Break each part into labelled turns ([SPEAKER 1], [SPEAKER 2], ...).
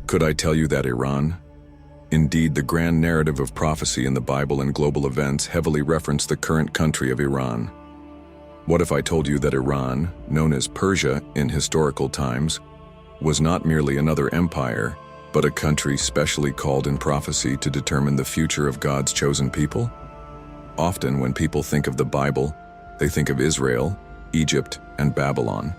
[SPEAKER 1] Could I tell you that Iran? Indeed, the grand narrative of prophecy in the Bible and global events heavily reference the current country of Iran. What if I told you that Iran, known as Persia in historical times, was not merely another empire, but a country specially called in prophecy to determine the future of God's chosen people? Often when people think of the Bible, they think of Israel, Egypt, and Babylon.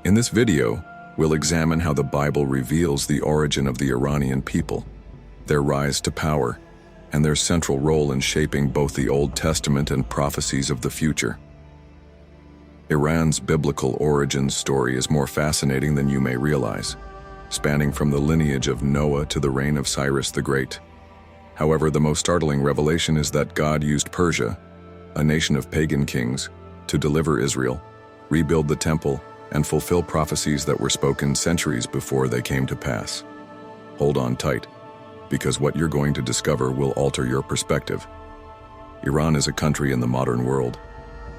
[SPEAKER 1] In this video, we'll examine how the Bible reveals the origin of the Iranian people, their rise to power, and their central role in shaping both the Old Testament and prophecies of the future. Iran's biblical origin story is more fascinating than you may realize, spanning from the lineage of Noah to the reign of Cyrus the Great. However, the most startling revelation is that God used Persia, a nation of pagan kings, to deliver Israel, rebuild the temple, and fulfill prophecies that were spoken centuries before they came to pass. Hold on tight, because what you're going to discover will alter your perspective. Iran is a country in the modern world,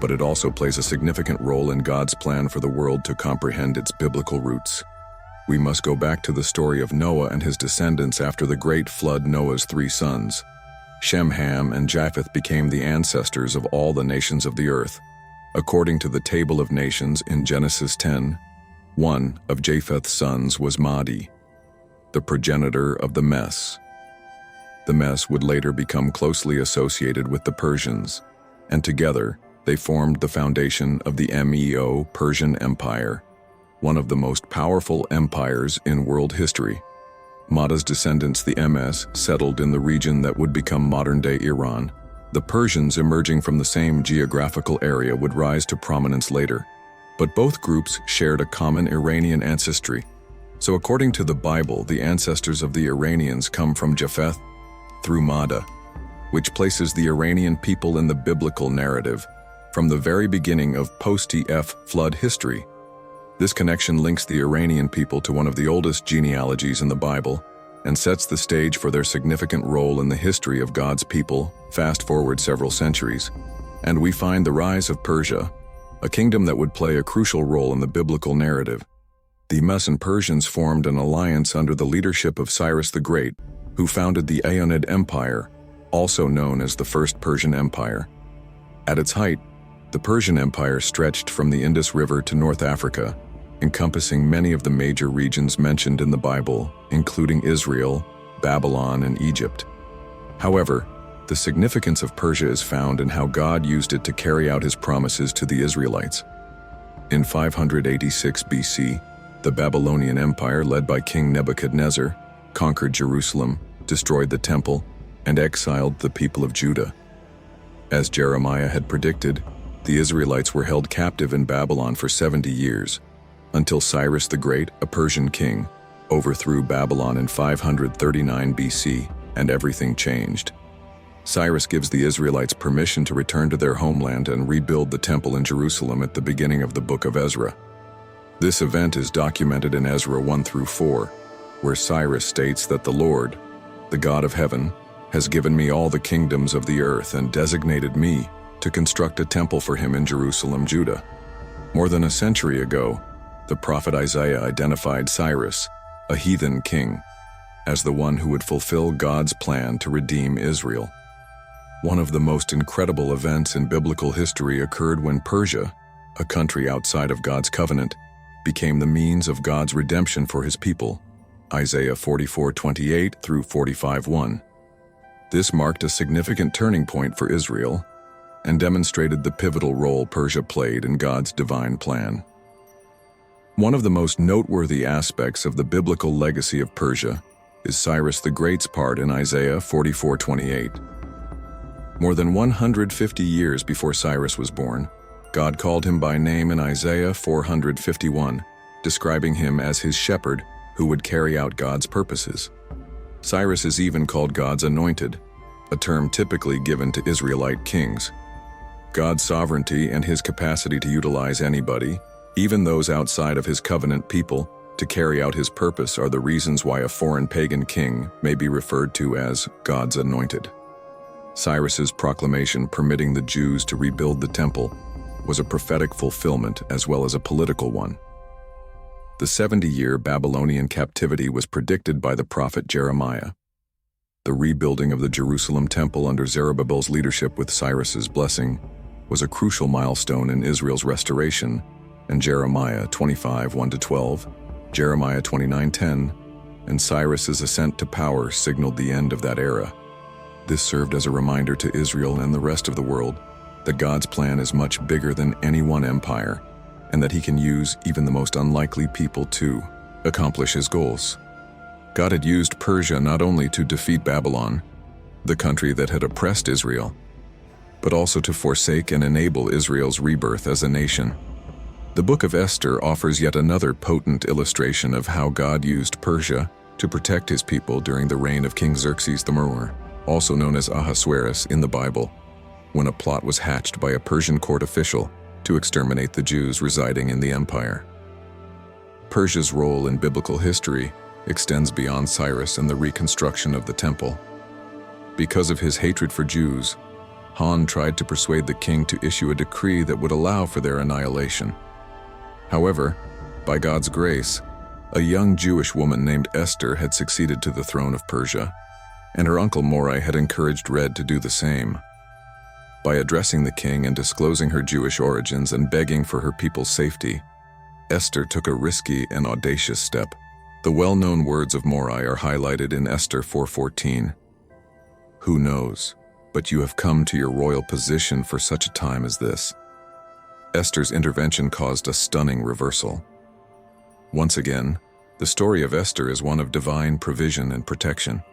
[SPEAKER 1] but it also plays a significant role in God's plan for the world to comprehend its biblical roots. We must go back to the story of Noah and his descendants after the great flood. Noah's 3 sons, Shem, Ham, and Japheth, became the ancestors of all the nations of the earth. According to the Table of Nations in Genesis 10, one of Japheth's sons was Mahdi, the progenitor of the Mess. The Mess would later become closely associated with the Persians, and together they formed the foundation of the Meo Persian Empire, one of the most powerful empires in world history. Mahdi's descendants, the Ms, settled in the region that would become modern-day Iran. The Persians, emerging from the same geographical area, would rise to prominence later, but both groups shared a common Iranian ancestry. So according to the Bible, the ancestors of the Iranians come from Japheth through Mahdi, which places the Iranian people in the biblical narrative from the very beginning of post-EF flood history. This connection links the Iranian people to one of the oldest genealogies in the Bible and sets the stage for their significant role in the history of God's people. Fast forward several centuries, and we find the rise of Persia, a kingdom that would play a crucial role in the biblical narrative. The Medes and Persians formed an alliance under the leadership of Cyrus the Great, who founded the Aeonid Empire, also known as the First Persian Empire. At its height, the Persian Empire stretched from the Indus River to North Africa, encompassing many of the major regions mentioned in the Bible, including Israel, Babylon, and Egypt. However, the significance of Persia is found in how God used it to carry out his promises to the Israelites. In 586 BC, the Babylonian Empire, led by King Nebuchadnezzar, conquered Jerusalem, destroyed the temple, and exiled the people of Judah. As Jeremiah had predicted, the Israelites were held captive in Babylon for 70 years, until Cyrus the Great, a Persian king, overthrew Babylon in 539 BC, and everything changed. Cyrus gives the Israelites permission to return to their homeland and rebuild the temple in Jerusalem at the beginning of the book of Ezra. This event is documented in Ezra 1-4, where Cyrus states that the Lord, the God of heaven, has given me all the kingdoms of the earth and designated me to construct a temple for him in Jerusalem, Judah. More than a century ago, the prophet Isaiah identified Cyrus, a heathen king, as the one who would fulfill God's plan to redeem Israel. One of the most incredible events in biblical history occurred when Persia, a country outside of God's covenant, became the means of God's redemption for his people. Isaiah 44:28-45:1. This marked a significant turning point for Israel and demonstrated the pivotal role Persia played in God's divine plan. One of the most noteworthy aspects of the biblical legacy of Persia is Cyrus the Great's part in Isaiah 44:28. More than 150 years before Cyrus was born, God called him by name in Isaiah 451, describing him as his shepherd who would carry out God's purposes. Cyrus is even called God's anointed, a term typically given to Israelite kings. God's sovereignty and his capacity to utilize anybody, even those outside of his covenant people, to carry out his purpose are the reasons why a foreign pagan king may be referred to as God's anointed. Cyrus's proclamation permitting the Jews to rebuild the temple was a prophetic fulfillment as well as a political one. The 70-year Babylonian captivity was predicted by the prophet Jeremiah. The rebuilding of the Jerusalem temple under Zerubbabel's leadership with Cyrus's blessing was a crucial milestone in Israel's restoration, and Jeremiah 25:1-12, Jeremiah 29:10, and Cyrus's ascent to power signaled the end of that era. This served as a reminder to Israel and the rest of the world that God's plan is much bigger than any one empire, and that he can use even the most unlikely people to accomplish his goals. God had used Persia not only to defeat Babylon, the country that had oppressed Israel, but also to forsake and enable Israel's rebirth as a nation. The book of Esther offers yet another potent illustration of how God used Persia to protect his people during the reign of King Xerxes the Murderer, also known as Ahasuerus in the Bible, when a plot was hatched by a Persian court official to exterminate the Jews residing in the empire. Persia's role in biblical history extends beyond Cyrus and the reconstruction of the temple. Because of his hatred for Jews, Han tried to persuade the king to issue a decree that would allow for their annihilation. However, by God's grace, a young Jewish woman named Esther had succeeded to the throne of Persia, and her uncle Morai had encouraged Red to do the same. By addressing the king and disclosing her Jewish origins and begging for her people's safety, Esther took a risky and audacious step. The well-known words of Morai are highlighted in Esther 4:14. "Who knows, but you have come to your royal position for such a time as this." Esther's intervention caused a stunning reversal. Once again, the story of Esther is one of divine provision and protection.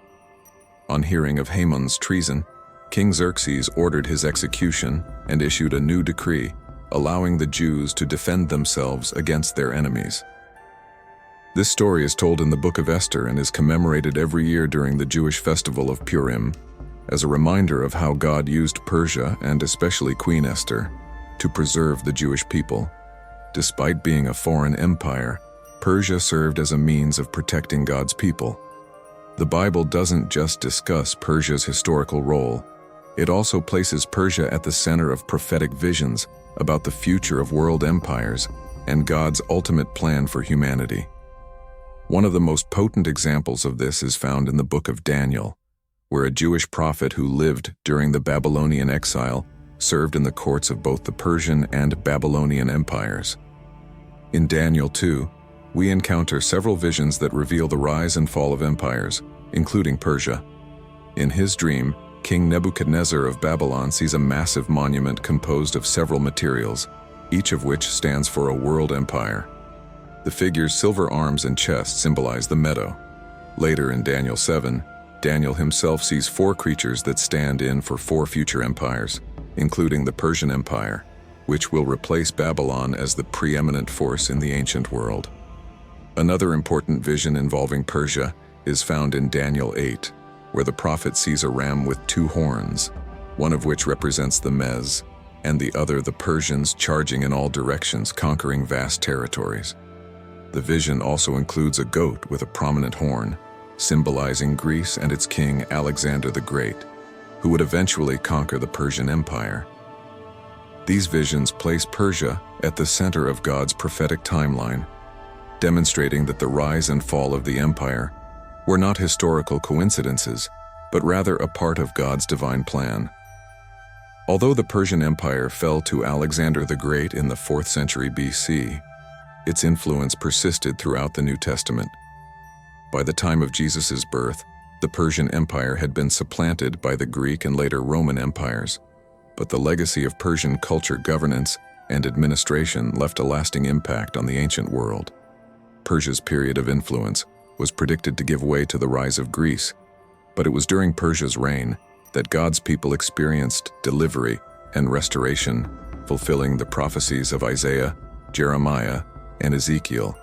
[SPEAKER 1] On hearing of Haman's treason, King Xerxes ordered his execution and issued a new decree, allowing the Jews to defend themselves against their enemies. This story is told in the book of Esther and is commemorated every year during the Jewish festival of Purim, as a reminder of how God used Persia, and especially Queen Esther, to preserve the Jewish people. Despite being a foreign empire, Persia served as a means of protecting God's people. The Bible doesn't just discuss Persia's historical role, it also places Persia at the center of prophetic visions about the future of world empires and God's ultimate plan for humanity. One of the most potent examples of this is found in the book of Daniel, where a Jewish prophet who lived during the Babylonian exile served in the courts of both the Persian and Babylonian empires. In Daniel 2, we encounter several visions that reveal the rise and fall of empires, including Persia. In his dream, King Nebuchadnezzar of Babylon sees a massive monument composed of several materials, each of which stands for a world empire. The figure's silver arms and chest symbolize the meadow. Later in Daniel 7, Daniel himself sees 4 creatures that stand in for 4 future empires, including the Persian Empire, which will replace Babylon as the preeminent force in the ancient world. Another important vision involving Persia is found in Daniel 8, where the prophet sees a ram with 2 horns, one of which represents the Mez, and the other the Persians charging in all directions, conquering vast territories. The vision also includes a goat with a prominent horn, symbolizing Greece and its king Alexander the Great, who would eventually conquer the Persian Empire. These visions place Persia at the center of God's prophetic timeline, demonstrating that the rise and fall of the empire were not historical coincidences, but rather a part of God's divine plan. Although the Persian Empire fell to Alexander the Great in the 4th century BC, its influence persisted throughout the New Testament. By the time of Jesus' birth, the Persian Empire had been supplanted by the Greek and later Roman empires, but the legacy of Persian culture, governance, and administration left a lasting impact on the ancient world. Persia's period of influence was predicted to give way to the rise of Greece, but it was during Persia's reign that God's people experienced delivery and restoration, fulfilling the prophecies of Isaiah, Jeremiah, and Ezekiel.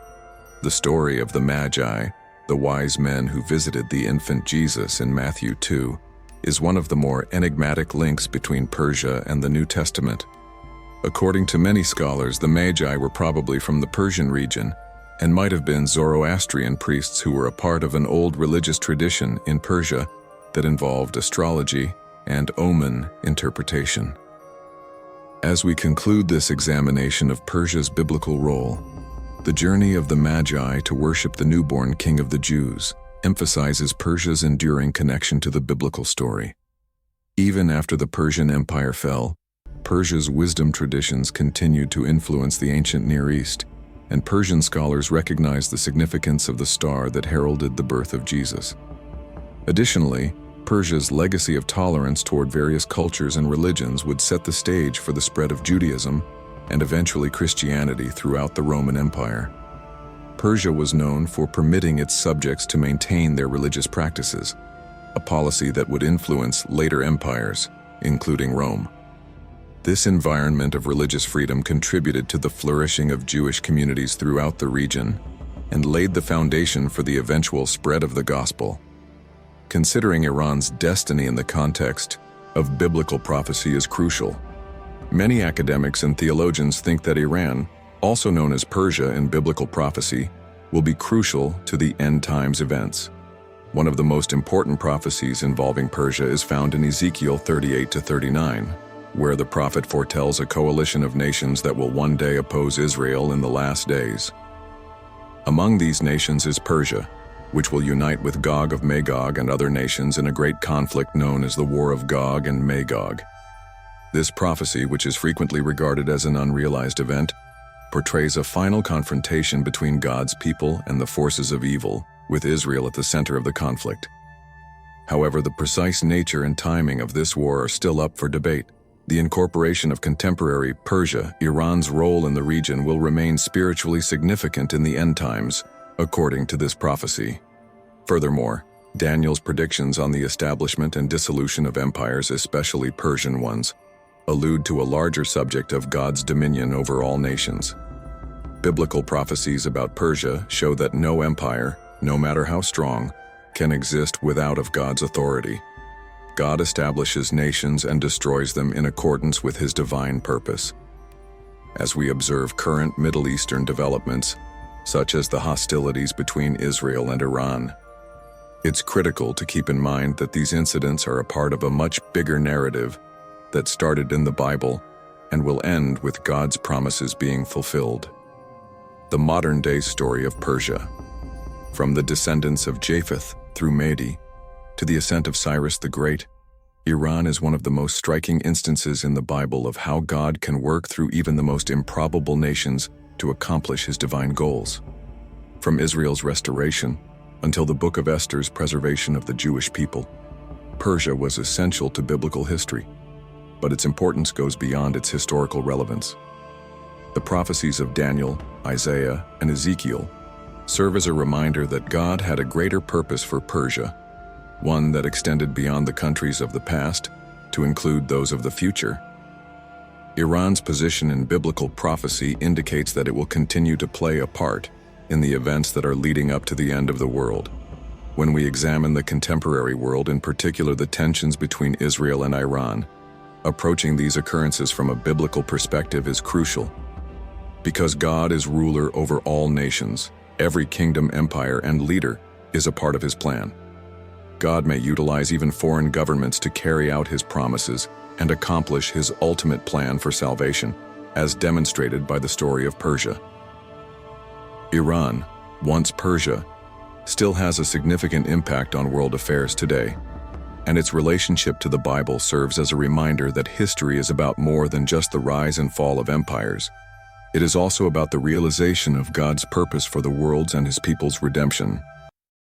[SPEAKER 1] The story of the Magi, the wise men who visited the infant Jesus in Matthew 2, is one of the more enigmatic links between Persia and the New Testament. According to many scholars, the Magi were probably from the Persian region and might have been Zoroastrian priests who were a part of an old religious tradition in Persia that involved astrology and omen interpretation. As we conclude this examination of Persia's biblical role, The journey of the Magi to worship the newborn King of the Jews emphasizes Persia's enduring connection to the biblical story. Even after the Persian Empire fell, Persia's wisdom traditions continued to influence the ancient Near East, and Persian scholars recognize the significance of the star that heralded the birth of Jesus. Additionally, Persia's legacy of tolerance toward various cultures and religions would set the stage for the spread of Judaism and eventually Christianity throughout the Roman Empire. Persia was known for permitting its subjects to maintain their religious practices, a policy that would influence later empires, including Rome. This environment of religious freedom contributed to the flourishing of Jewish communities throughout the region and laid the foundation for the eventual spread of the gospel. Considering Iran's destiny in the context of biblical prophecy is crucial. Many academics and theologians think that Iran, also known as Persia in biblical prophecy, will be crucial to the end times events. One of the most important prophecies involving Persia is found in Ezekiel 38-39, where the prophet foretells a coalition of nations that will one day oppose Israel in the last days. Among these nations is Persia, which will unite with Gog of Magog and other nations in a great conflict known as the War of Gog and Magog. This prophecy, which is frequently regarded as an unrealized event, portrays a final confrontation between God's people and the forces of evil, with Israel at the center of the conflict. However, the precise nature and timing of this war are still up for debate. The incorporation of contemporary Persia, Iran's role in the region, will remain spiritually significant in the end times, according to this prophecy. Furthermore, Daniel's predictions on the establishment and dissolution of empires, especially Persian ones, allude to a larger subject of God's dominion over all nations. Biblical prophecies about Persia show that no empire, no matter how strong, can exist without of God's authority. God establishes nations and destroys them in accordance with his divine purpose. As we observe current Middle Eastern developments, such as the hostilities between Israel and Iran, it's critical to keep in mind that these incidents are a part of a much bigger narrative that started in the Bible and will end with God's promises being fulfilled. The modern-day story of Persia. From the descendants of Japheth through Mede to the ascent of Cyrus the Great, Iran is one of the most striking instances in the Bible of how God can work through even the most improbable nations to accomplish his divine goals. From Israel's restoration until the Book of Esther's preservation of the Jewish people, Persia was essential to biblical history, but its importance goes beyond its historical relevance. The prophecies of Daniel, Isaiah, and Ezekiel serve as a reminder that God had a greater purpose for Persia, one that extended beyond the countries of the past to include those of the future. Iran's position in biblical prophecy indicates that it will continue to play a part in the events that are leading up to the end of the world. When we examine the contemporary world, in particular the tensions between Israel and Iran, approaching these occurrences from a biblical perspective is crucial. Because God is ruler over all nations, every kingdom, empire, and leader is a part of his plan. God may utilize even foreign governments to carry out his promises and accomplish his ultimate plan for salvation, as demonstrated by the story of Persia. Iran, once Persia, still has a significant impact on world affairs today, and its relationship to the Bible serves as a reminder that history is about more than just the rise and fall of empires. It is also about the realization of God's purpose for the world's and his people's redemption.